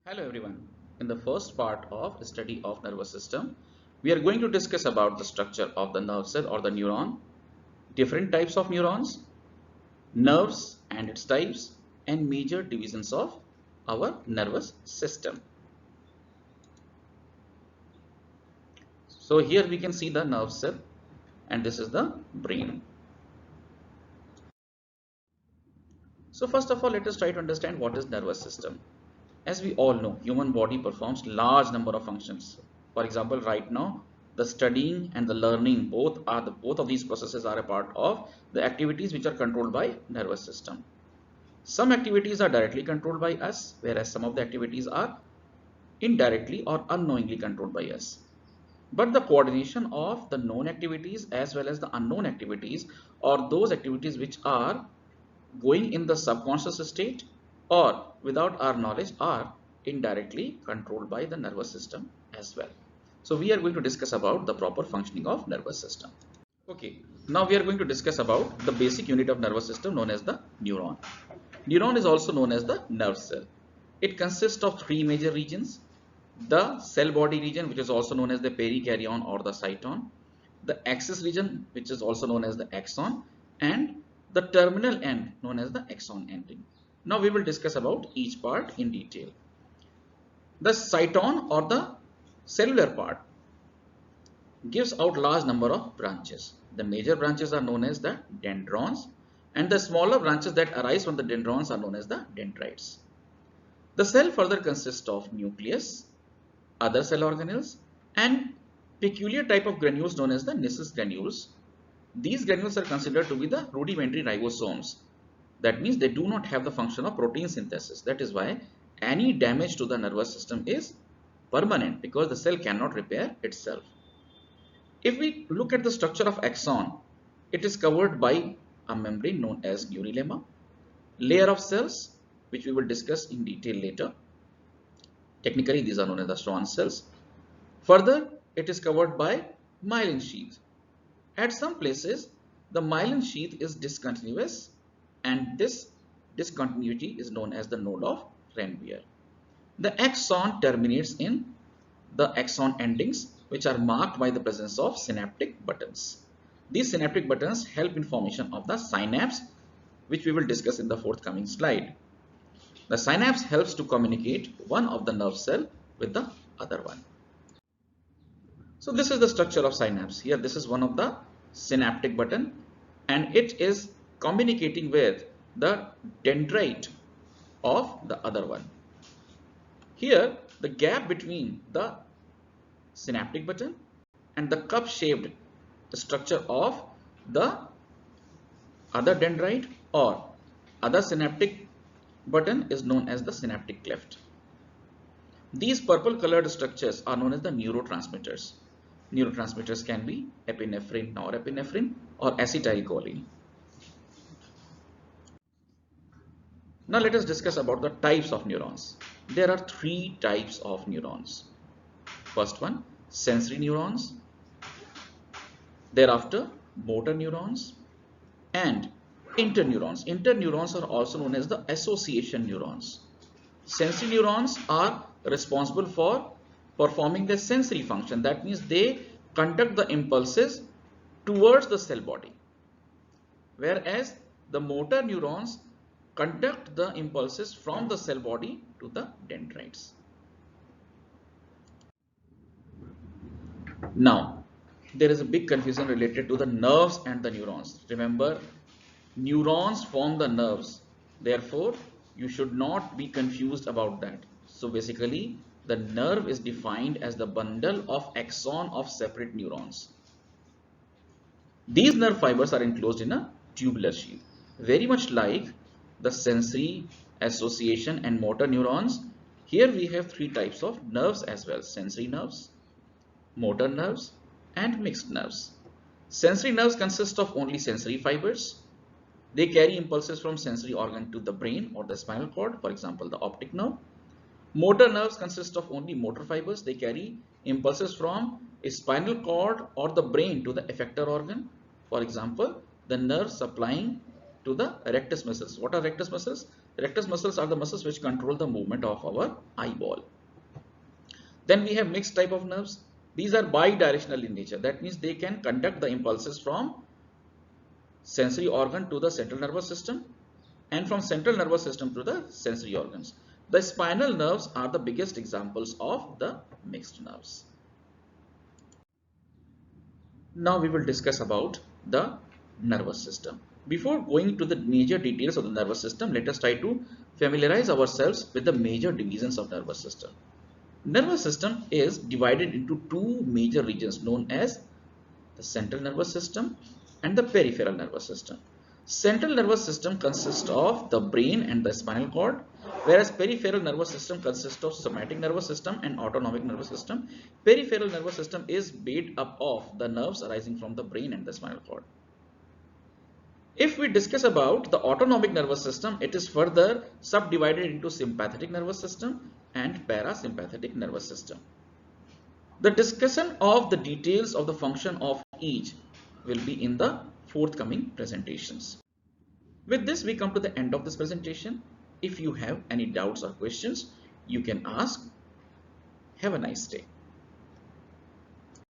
Hello everyone. In the first part of study of nervous system, we are going to discuss about the structure of the nerve cell or the neuron, different types of neurons, nerves and its types, and major divisions of our nervous system. So here we can see the nerve cell and this is the brain. So first of all, let us try to understand what is nervous system. As we all know, human body performs large number of functions. For example, right now, the studying and the learning both of these processes are a part of the activities which are controlled by nervous system. Some activities are directly controlled by us, whereas some of the activities are indirectly or unknowingly controlled by us. But the coordination of the known activities as well as the unknown activities, or those activities which are going in the subconscious state or without our knowledge, are indirectly controlled by the nervous system as well. So we are going to discuss about the proper functioning of nervous system. Okay, now we are going to discuss about the basic unit of nervous system known as the neuron. Neuron is also known as the nerve cell. It consists of three major regions: the cell body region, which is also known as the perikaryon or the cyton, the axis region, which is also known as the axon, and the terminal end known as the axon ending. Now we will discuss about each part in detail. The cyton or the cellular part gives out large number of branches. The major branches are known as the dendrons, and the smaller branches that arise from the dendrons are known as the dendrites. The cell further consists of nucleus, other cell organelles, and peculiar type of granules known as the Nissus granules. These granules are considered to be the rudimentary ribosomes. That means they do not have the function of protein synthesis. That is why any damage to the nervous system is permanent, because the cell cannot repair itself. If we look at the structure of axon, it is covered by a membrane known as neurolemma, layer of cells, which we will discuss in detail later. Technically, these are known as the Schwann cells. Further, it is covered by myelin sheath. At some places, the myelin sheath is discontinuous, and this discontinuity is known as the node of Ranvier. The axon terminates in the axon endings, which are marked by the presence of synaptic buttons. These synaptic buttons help in formation of the synapse, which we will discuss in the forthcoming slide. The synapse helps to communicate one of the nerve cell with the other one. So this is the structure of synapse. Here this is one of the synaptic button, and it is communicating with the dendrite of the other one. Here the gap between the synaptic button and the cup shaped structure of the other dendrite or other synaptic button is known as the synaptic cleft. These purple colored structures are known as the neurotransmitters. Neurotransmitters can be epinephrine, norepinephrine, or acetylcholine. Now let us discuss about the types of neurons. There are three types of neurons. First one, sensory neurons. Thereafter, motor neurons and interneurons. Interneurons are also known as the association neurons. Sensory neurons are responsible for performing the sensory function. That means they conduct the impulses towards the cell body, whereas the motor neurons conduct the impulses from the cell body to the dendrites. Now, there is a big confusion related to the nerves and the neurons. Remember, neurons form the nerves. Therefore, you should not be confused about that. So basically, the nerve is defined as the bundle of axon of separate neurons. These nerve fibers are enclosed in a tubular sheath. Very much like the sensory, association and motor neurons, here we have three types of nerves as well: sensory nerves, motor nerves and mixed nerves. Sensory nerves consist of only sensory fibers. They carry impulses from sensory organ to the brain or the spinal cord, for example the optic nerve. Motor nerves consist of only motor fibers. They carry impulses from a spinal cord or the brain to the effector organ, for example the nerve supplying to the rectus muscles. What are rectus muscles? Rectus muscles are the muscles which control the movement of our eyeball. Then we have mixed type of nerves. These are bidirectional in nature. That means they can conduct the impulses from sensory organ to the central nervous system and from central nervous system to the sensory organs. The spinal nerves are the biggest examples of the mixed nerves. Now we will discuss about the nervous system. Before going to the major details of the nervous system, let us try to familiarize ourselves with the major divisions of nervous system. Nervous system is divided into two major regions known as the central nervous system and the peripheral nervous system. Central nervous system consists of the brain and the spinal cord, whereas peripheral nervous system consists of somatic nervous system and autonomic nervous system. Peripheral nervous system is made up of the nerves arising from the brain and the spinal cord. If we discuss about the autonomic nervous system, it is further subdivided into sympathetic nervous system and parasympathetic nervous system. The discussion of the details of the function of each will be in the forthcoming presentations. With this, we come to the end of this presentation. If you have any doubts or questions, you can ask. Have a nice day.